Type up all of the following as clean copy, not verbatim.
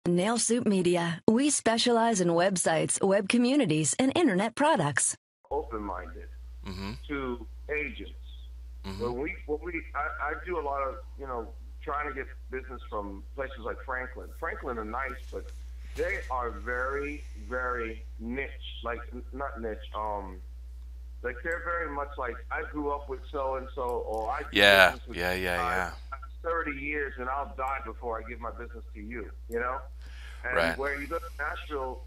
Nail Soup Media. We specialize in websites, web communities, and internet products. Open-minded to agents. I do a lot of, trying to get business from places like Franklin. Franklin are nice, but they are very, very niche. Like, not niche, like they're very much like, I grew up with so-and-so, or I do business with 30 years and I'll die before I give my business to you, And Right. where you go to Nashville,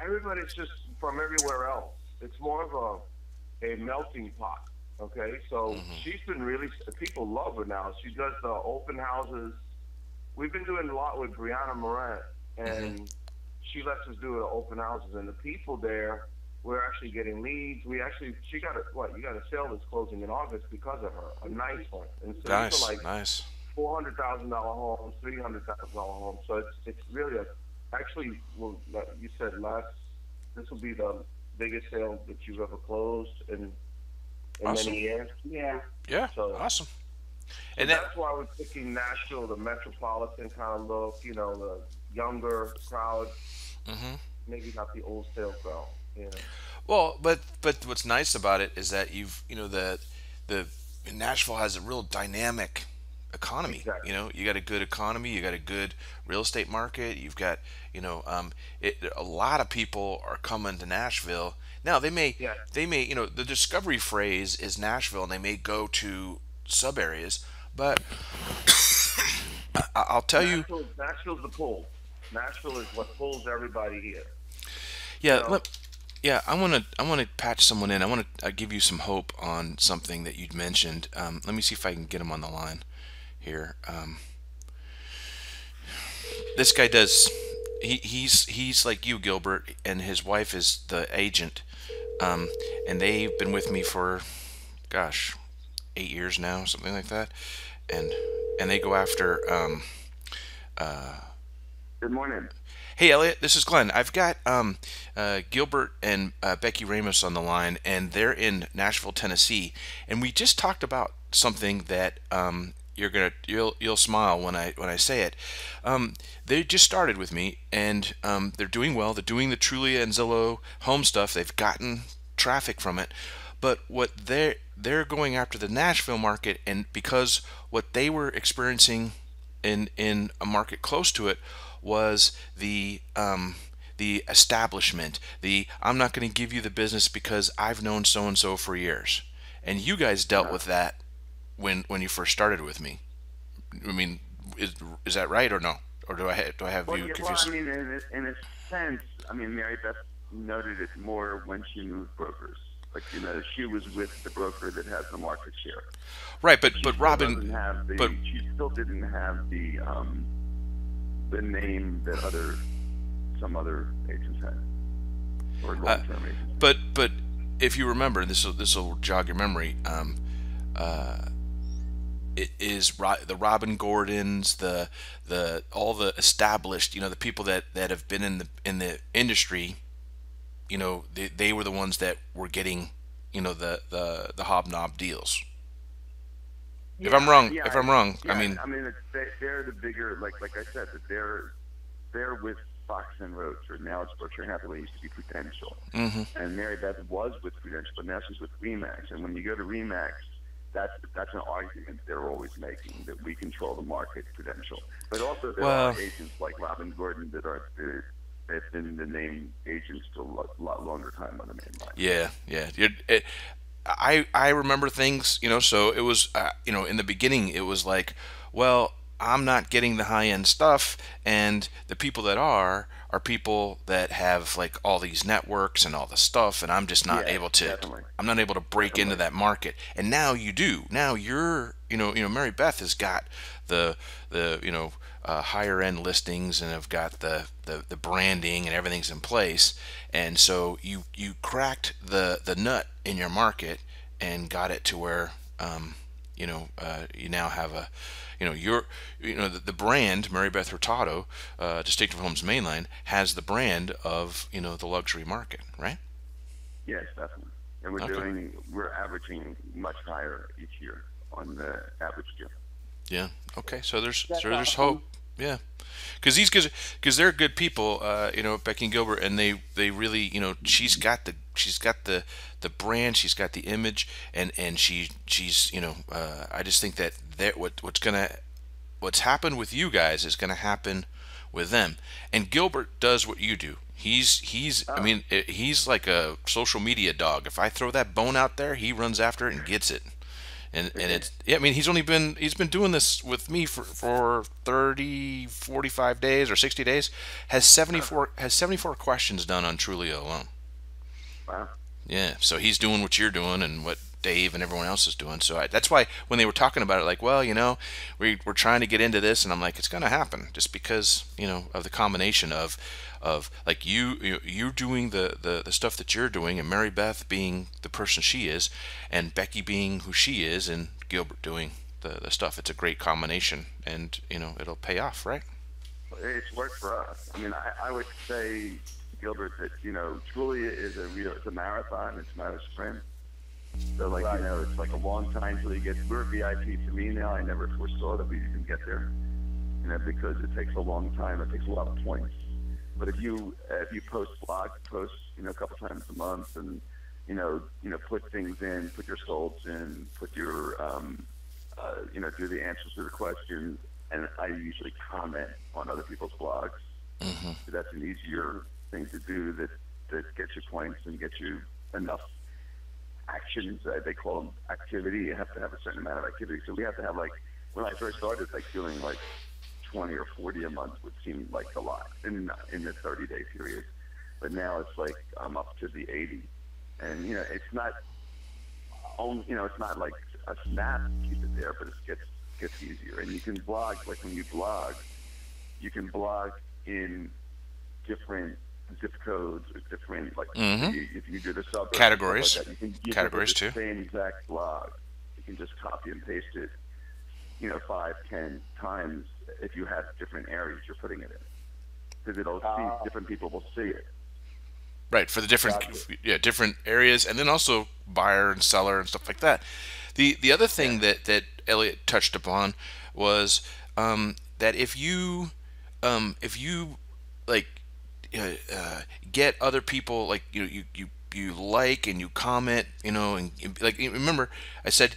everybody's just from everywhere else. It's more of a melting pot. Okay, so she's been really, people love her now. She does the open houses. We've been doing a lot with Brianna Morant, and she lets us do the open houses. And the people there, we're actually getting leads. She got you got a sale that's closing in August because of her, a nice one. And so these are like Nice. $400,000 homes, $300,000 homes. So it's really you said this will be the biggest sale that you've ever closed in many years. Yeah. Yeah. So awesome. And that's why we're picking Nashville, the metropolitan kind of look, the younger crowd, maybe not the old sales crowd. Well, but what's nice about it is that the Nashville has a real dynamic economy. Exactly. You got a good economy, you got a good real estate market, you've got a lot of people are coming to Nashville. Now they may the discovery phrase is Nashville, and they may go to sub areas, but I'll tell you, Nashville's the pull. Nashville is what pulls everybody here. Yeah, I want to patch someone in. I want to give you some hope on something that you'd mentioned. Let me see if I can get him on the line here. This guy does. He's like you, Gilbert, and his wife is the agent, and they've been with me for, 8 years now, something like that, and they go after. Good morning. Hey, Elliot, this is Glenn. I've got Gilbert and Becky Ramos on the line, and they're in Nashville, Tennessee. And we just talked about something that you'll smile when I say it. They just started with me, and they're doing well. They're doing the Trulia and Zillow home stuff. They've gotten traffic from it, but what they're going after the Nashville market, and because what they were experiencing in a market close to it was the establishment. I'm not going to give you the business because I've known so and so for years, and you guys dealt with that when you first started with me. I mean, is that right or no? Or do I have you confused? Well, I mean, in a sense, Mary Beth noted it more when she moved brokers. Like, she was with the broker that has the market share. Right, but Robin, she still didn't have the name that some other agents had, or long-term agents. But if you remember, this will jog your memory. It is the Robin Gordons, the all the established, the people that have been in the industry. They were the ones that were getting, the hobnob deals. Yeah, if I'm wrong, yeah, they're the bigger, like I said, that they're with Fox and Roach, or now it's Berkshire Hathaway. Used to be Prudential, and Mary Beth was with Prudential, but now she's with Remax. And when you go to Remax, that's an argument they're always making, that we control the market, Prudential. But also there are agents like Robin Gordon that they've been the name agents for a lot longer time on the main line. Yeah. I remember things, so it was, in the beginning, it was like, well, I'm not getting the high-end stuff, and the people that are people that have like all these networks and all the stuff, and I'm just not able to, I'm not able to break into that market. And now you do. Now you're, Mary Beth has got the higher end listings, and have got the branding, and everything's in place. And so you cracked the nut in your market and got it to where you now have a the brand Mary Beth Hurtado, Distinctive Homes Mainline, has the brand of the luxury market, right? Yes, definitely. And we're averaging much higher each year on the average deal. Yeah. Okay. So there's hope. Yeah, because they're good people, Becky and Gilbert, and they really, she's got the brand, she's got the image, and she's I just think that what's happened with you guys is gonna happen with them. And Gilbert does what you do. I mean, he's like a social media dog. If I throw that bone out there, he runs after it and gets it. And it's, yeah, I mean, he's been doing this with me for 30, 45 days or 60 days. Has 74 questions done on Trulia alone. Wow. Yeah, so he's doing what you're doing and what Dave and everyone else is doing. So that's why when they were talking about it, like, well, we're trying to get into this, and I'm like, it's going to happen just because of the combination of like you doing the stuff that you're doing, and Mary Beth being the person she is, and Becky being who she is, and Gilbert doing the stuff. It's a great combination, and it'll pay off, right? It's worked for us. I mean, I would say, Gilbert, that Trulia it's a marathon. It's not a sprint. So like it's like a long time till you get. We're VIP to me now. I never foresaw that we even get there. Because it takes a long time. It takes a lot of points. But if you post blog posts, a couple times a month, and put things in, put your solds in, put your do the answers to the questions, and I usually comment on other people's blogs. Mm-hmm. So that's an easier thing to do that gets you points and gets you enough actions. They call them activity. You have to have a certain amount of activity. So we have to have, like, when I first started, like doing like 20 or 40 a month would seem like a lot in the 30-day period. But now it's like I'm up to the 80, and it's not it's not like a snap to keep it there, but it gets easier. And you can blog, like when you blog, you can blog in different zip codes or different, like, if you do the sub categories, like that, you categories can too. the same exact blog. You can just copy and paste it, 5, 10 times if you have different areas you're putting it in, because it'll see, different people will see it. Right, for the different areas, and then also buyer and seller and stuff like that. The other thing that Elliot touched upon was that if you like get other people, like you like and you comment, and like, remember I said,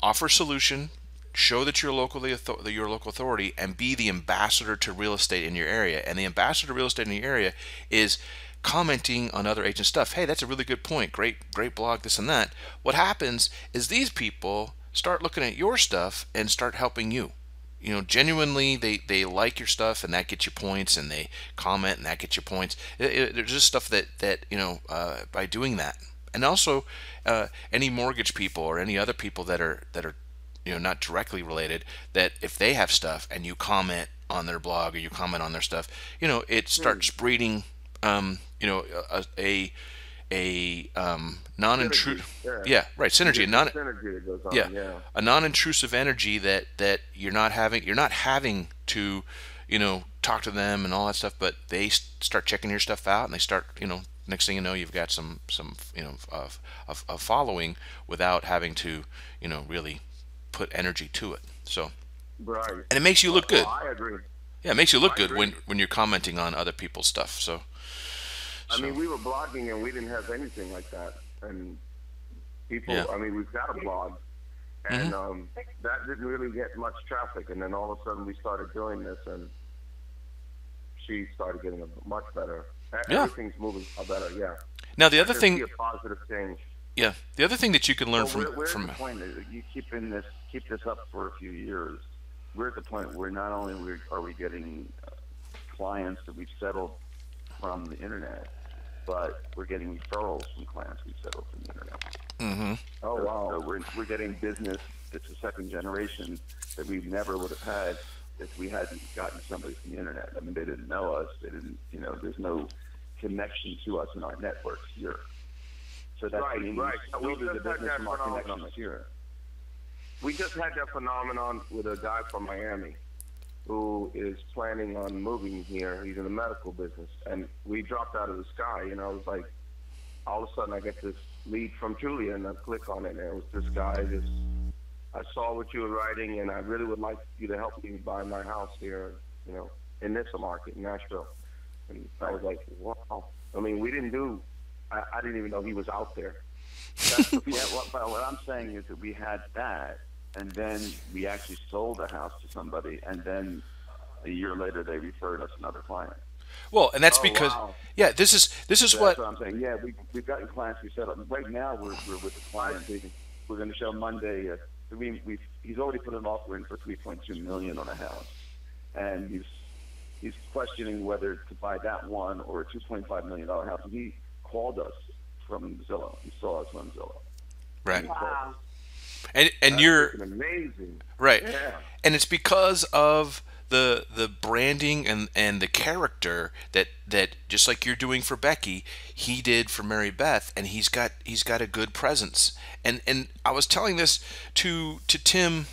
offer a solution, show that you're your local authority, and be the ambassador to real estate in your area. And the ambassador to real estate in your area is commenting on other agents' stuff. Hey, that's a really good point. Great blog, this and that. What happens is these people start looking at your stuff and start helping you. Genuinely, they like your stuff, and that gets you points, and they comment, and that gets you points. There's just stuff that by doing that. And also, any mortgage people or any other people that are not directly related, that if they have stuff and you comment on their blog or you comment on their stuff, it starts breeding a non-intrusive, synergy, synergy that goes on, a non-intrusive energy that you're not having to talk to them and all that stuff, but they start checking your stuff out, and they start, next thing you know, you've got some a following without having to really put energy to it. So, right, and it makes you look good. I agree. Yeah, it makes you look good when you're commenting on other people's stuff. So I mean, we were blogging and we didn't have anything like that, and people. I mean, we've got a blog, and that didn't really get much traffic. And then all of a sudden, we started doing this, and she started getting a much better. Everything's moving better. Yeah. Now the other thing, a positive change. Yeah, the other thing that you can learn from the point that you keep this up for a few years. We're at the point where not only are we getting clients that we've settled from the internet, but we're getting referrals from clients we've settled from the internet. Mm-hmm. Oh, wow. So we're getting business that's a second generation that we never would have had if we hadn't gotten somebody from the internet. I mean, they didn't know us. They didn't, there's no connection to us in our networks here. So that's right. We just had that phenomenon here. We just had that phenomenon with a guy from Miami who is planning on moving here. He's in the medical business, and we dropped out of the sky. It was like, all of a sudden I get this lead from Julia, and I click on it, and it was this guy, this I saw what you were writing, and I really would like you to help me buy my house here, in this market, in Nashville. And I was like, wow. I mean, we didn't do. I didn't even know he was out there. What I'm saying is that we had that, and then we actually sold a house to somebody, and then a year later they referred us another client. Well, and that's because, wow. yeah, this is So what. that's what I'm saying. Yeah, we've gotten clients we set up. Right now we're with the client. We're going to show Monday. He's already put an offer in for $3.2 million on a house, and he's questioning whether to buy that one or a $2.5 million house. And he called us from Zillow. He saw us on Zillow. Right. Wow. And you're amazing. right. Yeah. And it's because of the branding and the character that just like you're doing for Becky, he did for Mary Beth, and he's got a good presence. And I was telling this to Tim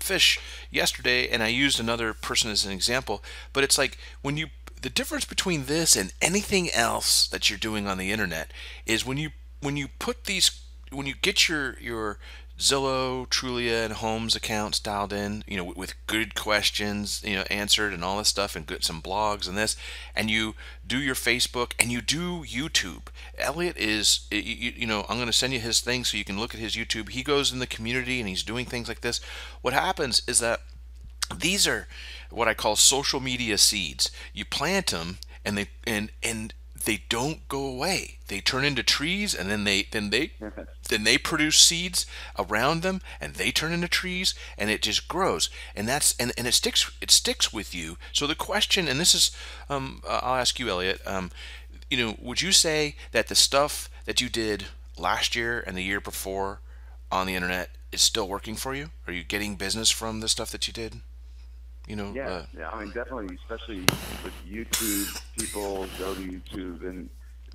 Fish yesterday, and I used another person as an example, but it's like the difference between this and anything else that you're doing on the internet is when you get your Zillow, Trulia, and Homes accounts dialed in, with good questions, answered and all this stuff, and some blogs and this, and you do your Facebook and you do YouTube. Elliot is, I'm going to send you his thing so you can look at his YouTube. He goes in the community and he's doing things like this. What happens is that these are what I call social media seeds. You plant them, and they don't go away. They turn into trees, and then they produce seeds around them, and they turn into trees, and it just grows. And it sticks with you. So the question, and this is, I'll ask you, Elliot. Would you say that the stuff that you did last year and the year before on the internet is still working for you? Are you getting business from the stuff that you did? Yeah. I mean, definitely, especially with YouTube, people go to YouTube, and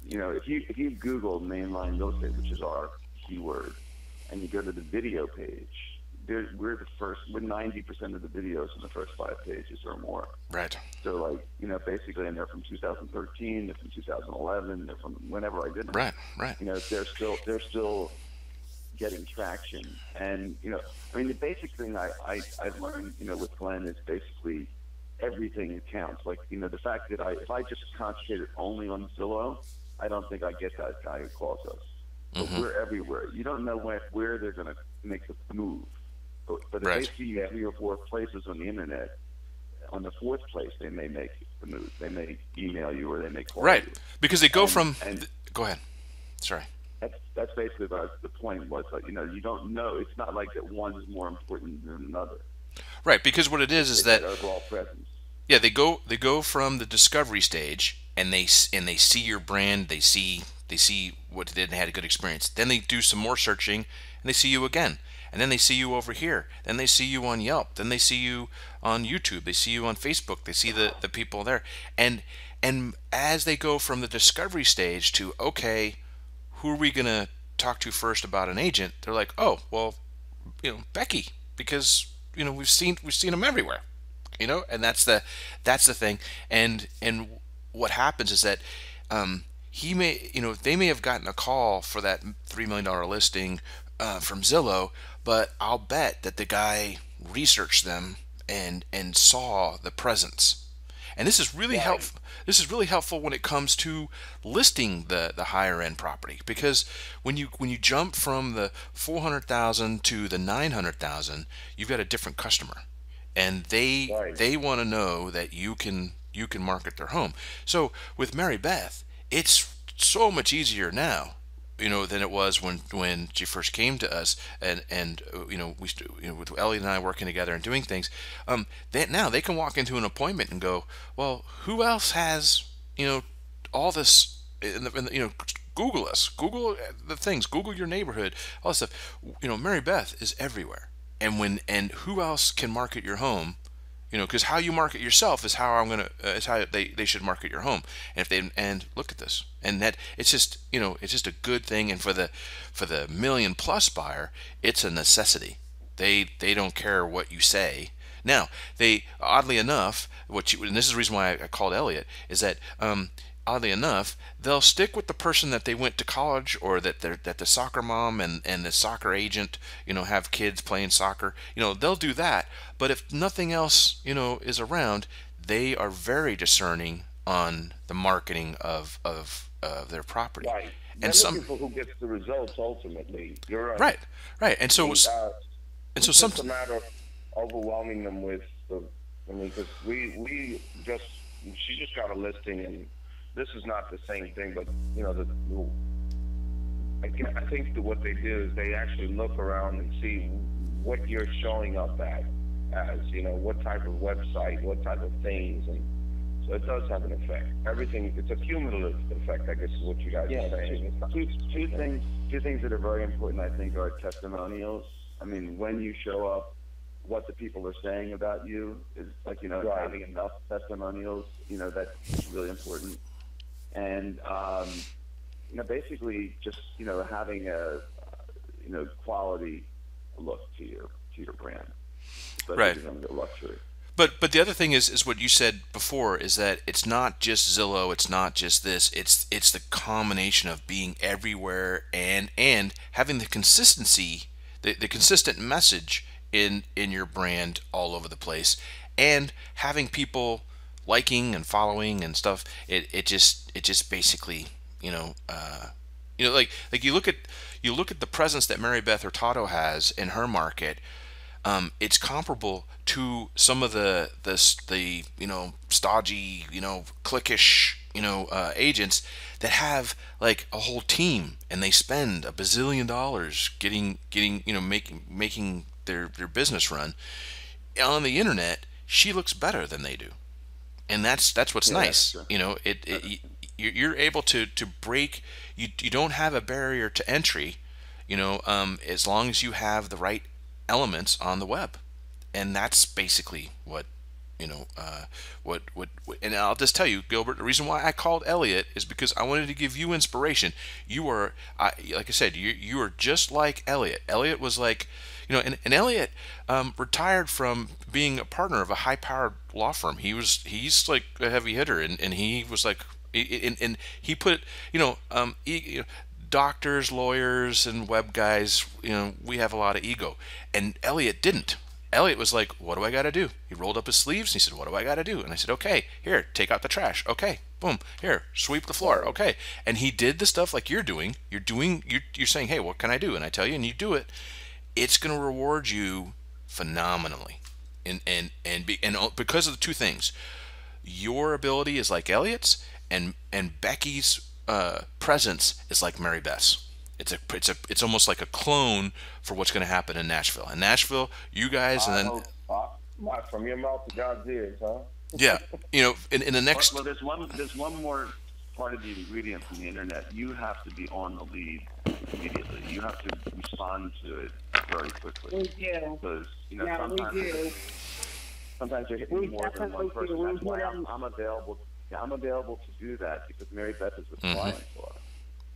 if you Google mainline real estate, which is our keyword, and you go to the video page, we're the first. We're 90% of the videos in the first 5 pages or more. Right. So, basically, and they're from 2013, they're from 2011, they're from whenever I did them. Right. They're still getting traction. And the basic thing I've learned with Glenn is basically everything counts. Like the fact that if I just concentrated only on Zillow, I don't think I get that guy who calls us. But we're everywhere. You don't know where they're going to make the move, but if they see 3 or 4 places on the internet, on the 4th place they may make the move. They may email you or they may call you. Because they go go ahead. Sorry. That's basically what the point was. Like, you don't know. It's not like that one is more important than another. Right, because what it is that overall presence. Yeah, they go from the discovery stage, and they see your brand. They see what they did and had a good experience. Then they do some more searching, and they see you again. And then they see you over here. Then they see you on Yelp. Then they see you on YouTube. They see you on Facebook. They see the people there. And as they go from the discovery stage to, okay, who are we going to talk to first about an agent? They're like, oh, well, Becky, because we've seen them everywhere, and that's the thing. And what happens is that they may have gotten a call for that $3 million listing from Zillow, but I'll bet that the guy researched them and saw the presence. And this is really helpful. This is really helpful when it comes to listing the higher end property, because when you jump from the 400,000 to the 900,000, you've got a different customer, and they want to know that you can market their home. So with Mary Beth, it's so much easier now, than it was when she first came to us, and with Elliot and I working together and doing things. Now they can walk into an appointment and go, well, who else has all this? Google us, Google the things, Google your neighborhood, all this stuff. Mary Beth is everywhere, and who else can market your home? Because how you market yourself is how is how they should market your home. And look at this, and that it's just a good thing. And for the million plus buyer, it's a necessity. They don't care what you say. Now, oddly enough, and this is the reason why I called Elliot, is that oddly enough, they'll stick with the person that they went to college, or that the soccer mom and the soccer agent, have kids playing soccer. They'll do that. But if nothing else, is around, they are very discerning on the marketing of their property. Right. They're looking for who gets the results ultimately. You're right. Right. And so it's something. a matter of overwhelming them with because she just got a listing, and this is not the same thing, but I think that what they do is they actually look around and see what you're showing up as, what type of website, what type of things, and so it does have an effect. Everything, it's a cumulative effect, I guess is what you guys are saying. Two things that are very important, I think, are testimonials. I mean, when you show up, what the people are saying about you is having enough testimonials, that's really important. And, basically just, having a, quality look to your brand. Especially Right. if you're going to go luxury. But the other thing is what you said before, is that it's not just Zillow, it's not just this, it's the combination of being everywhere and having the consistency, the consistent message in your brand all over the place, and having people liking and following and stuff. It just basically, like you look at the presence that Mary Beth Hurtado has in her market. It's comparable to some of the stodgy, cliquish, agents that have like a whole team, and they spend $1 bazillion making their business run. On the internet, she looks better than they do, and that's what's nice. Sure. You're able to break. You don't have a barrier to entry, as long as you have the right elements on the web. And that's basically what and I'll just tell you, Gilbert, the reason why I called Elliot is because I wanted to give you inspiration. You are, like I said, you are just like Elliot. Elliot was like, and Elliot retired from being a partner of a high-powered law firm. He's like a heavy hitter, and he was like, and he put, doctors, lawyers, and web guys, we have a lot of ego. And Elliot didn't. Elliot was like, what do I got to do? He rolled up his sleeves and he said, what do I got to do? And I said, okay, here, take out the trash. Okay, boom, here, sweep the floor. Okay. And he did the stuff like you're doing. You're saying, hey, what can I do? And I tell you, and you do it. It's going to reward you phenomenally. And because of the two things, your ability is like Elliot's, and Becky's presence is like Mary Beth's. It's almost like a clone for what's going to happen in Nashville. In Nashville, you guys, and then from your mouth to God's ears, huh? Yeah, in the next. Well, there's one more part of the ingredient from the internet. You have to be on the lead immediately. You have to respond to it very quickly. We do. Because we do. Sometimes you're hitting more than one person. That's why I'm available. Yeah, I'm available to do that because Mary Beth is with clients for us.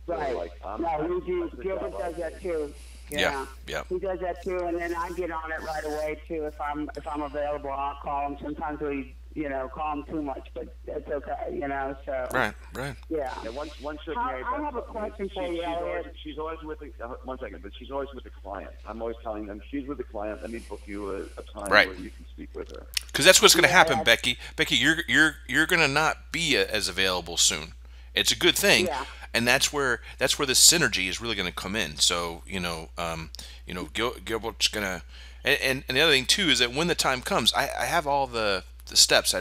Right. So, we do. Gilbert does that too. Yeah. He does that too, and then I get on it right away too. If I'm available, I'll call him. Sometimes we, call him too much, but that's okay, So Right. Yeah. Once I have a question for you, Elliot. She's always with the 1 second, but she's always with the client. I'm always telling them she's with the client. Let me book you a time where you can speak with her. Because that's what's going to happen, Becky. Becky, you're going to not be as available soon. It's a good thing. Yeah. And that's where this synergy is really going to come in. So Gilbert's going to, and the other thing too is that when the time comes, I have all the steps.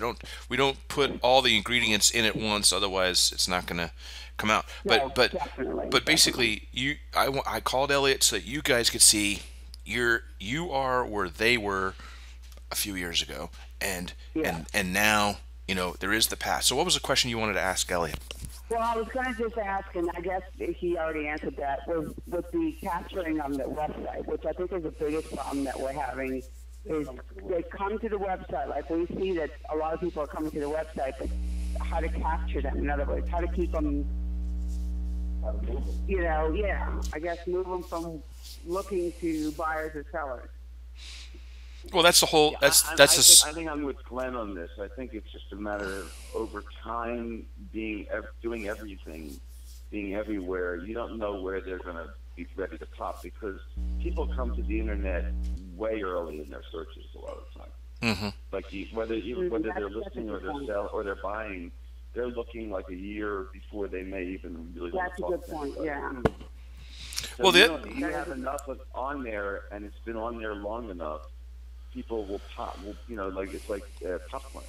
We don't put all the ingredients in at once, otherwise it's not going to come out. But basically, I called Elliot so that you guys could see you are where they were a few years ago, and now there is the path. So what was the question you wanted to ask Elliot? Well, I was going to just ask, and I guess he already answered that, with the capturing on the website, which I think is the biggest problem that we're having, is they come to the website. Like, we see that a lot of people are coming to the website, but how to capture them, in other words, how to keep them, I guess move them from looking to buyers or sellers. Well, that's the whole. I think I'm with Glenn on this. I think it's just a matter of over time doing everything, being everywhere. You don't know where they're going to be ready to pop because people come to the internet way early in their searches a lot of the time. Mm-hmm. Like whether they're listening or they're selling or they're buying, they're looking like a year before they may even really. That's a good point. Yeah. So well, you have enough on there, and it's been on there long enough. People will pop. Like it's like popcorn.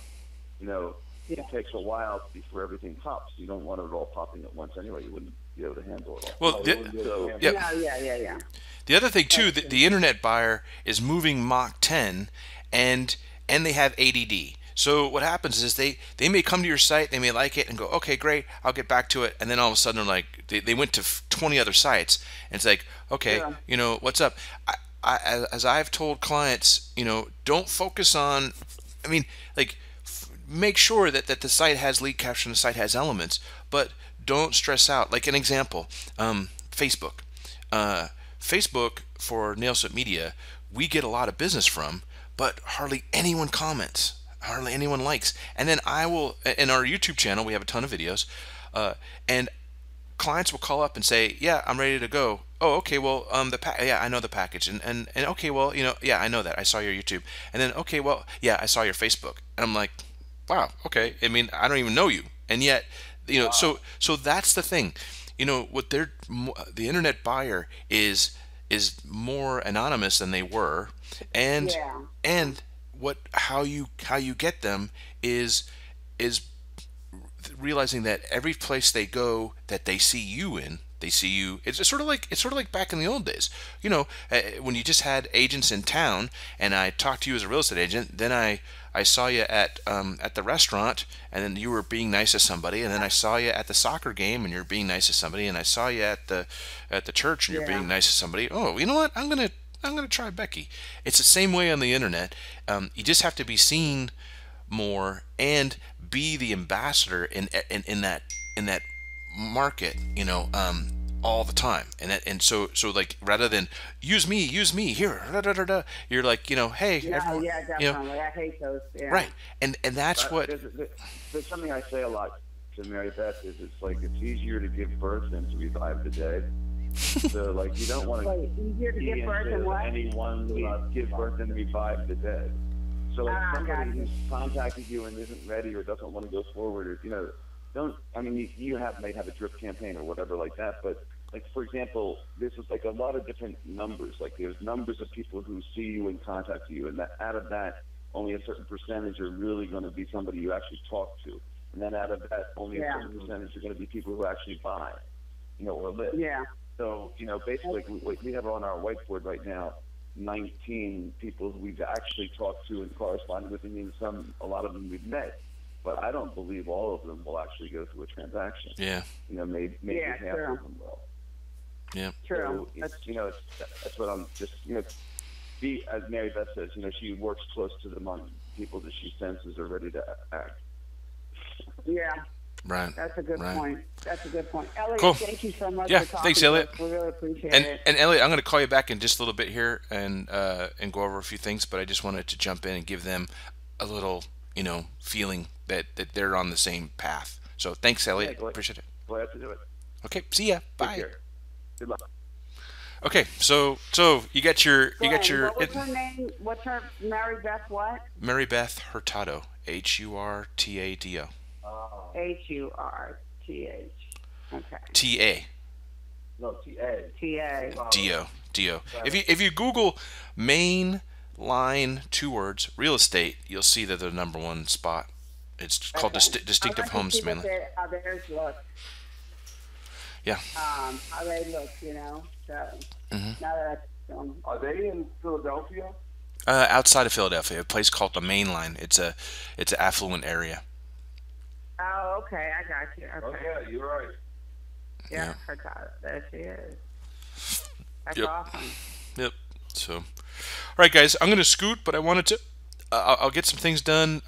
It takes a while before everything pops. You don't want it all popping at once anyway. You wouldn't be able to handle it all. Well, Yeah. The other thing too, the internet buyer is moving Mach 10, and they have ADD. So what happens is they may come to your site, they may like it and go, okay, great, I'll get back to it, and then all of a sudden they're like, they went to 20 other sites, and it's like, okay, what's up? As I've told clients, don't focus on, make sure that the site has lead capture and the site has elements, but don't stress out. Like an example, Facebook. Facebook for Nailset Media, we get a lot of business from, but hardly anyone comments, hardly anyone likes. And then I will, in our YouTube channel, we have a ton of videos, and clients will call up and say, yeah, I'm ready to go. Oh, okay, well, yeah, I know the package, and okay, well, yeah, I know that. I saw your YouTube, and then okay, well, yeah, I saw your Facebook, and I'm like, wow, okay. I mean, I don't even know you, and yet, so that's the thing, what the internet buyer is more anonymous than they were, and how you get them is realizing that every place they go that they see you in, it's sort of like back in the old days, when you just had agents in town, and I talked to you as a real estate agent, then I saw you at the restaurant, and then you were being nice to somebody, and then I saw you at the soccer game and you're being nice to somebody, and I saw you at the church and you're being nice to somebody. Oh, you know what? I'm gonna try Becky. It's the same way on the internet. You just have to be seen more and be the ambassador in that market, all the time, and so like rather than use me here, you're like, hey, everyone, definitely. I hate those. Yeah. Right, and that's what. There's something I say a lot to Mary Beth is it's like it's easier to give birth than to revive the dead. So like you don't want to easier to give birth than what? Anyone give birth and revive the dead. So like somebody who's contacted you and isn't ready or doesn't want to go forward, or don't. I mean, you might have a drip campaign or whatever like that, but like for example, this is like a lot of different numbers. Like there's numbers of people who see you and contact you, and that out of that, only a certain percentage are really going to be somebody you actually talk to, and then out of that, only a certain percentage are going to be people who actually buy, or live. Yeah. So basically, we have on our whiteboard right now 19 people who we've actually talked to and corresponded with, and a lot of them we've met. But I don't believe all of them will actually go through a transaction. Yeah. Maybe half of them will. Yeah. True. So that's what I'm just, be, as Mary Beth says, she works close to the money, people that she senses are ready to act. Yeah. Right. That's a good point. That's a good point. Elliot, cool. Thank you so much for talking thanks, to Elliot. us. We really appreciate it. And Elliot, I'm going to call you back in just a little bit here and go over a few things, but I just wanted to jump in and give them a little, feeling that they're on the same path. So thanks, Elliot. Appreciate it. Glad to do it. Okay. See ya. Bye. Take care. Good luck. Okay. So you got your What was her name? What's her Mary Beth what? Mary Beth Hurtado. Hurtado. Hurth. Okay. T-A. No, T-A. T-A. D-O. If you Google main line 2 words real estate, you'll see that they're the number 1 spot. It's called Distinctive Homes mainly. How theirs look. Yeah. How they look, So now that are they in Philadelphia? Outside of Philadelphia, a place called the Main Line. It's an affluent area. Oh, okay, I got you. Okay. Oh yeah, you're right. Yeah, there she is. That's awesome. Yep. So, all right, guys, I'm gonna scoot, but I wanted to. I'll get some things done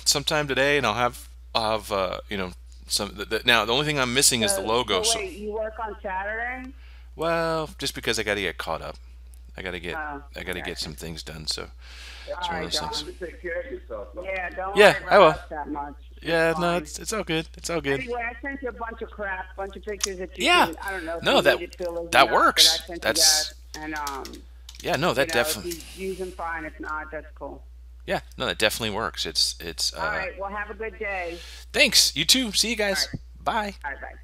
sometime today, and I'll have some. Now, the only thing I'm missing is the logo. So wait, you work on Saturday? Well, just because I got to get caught up. I gotta get some things done. So it's one of those things. You take care of yourself. Though. Yeah, don't Yeah, worry I will. about us that much. Yeah, It's no, fine. it's all good. It's all good. Anyway, I sent you a bunch of crap, bunch of pictures that you Yeah. can, I don't know. If No, you that- needed fillers that or not, works. But I sent That's- you that, and Yeah, no, that definitely. If you use them, fine. If not, that's cool. Yeah, no, that definitely works. It's. All right. Well, have a good day. Thanks. You too. See you guys. All right. Bye. All right. Bye.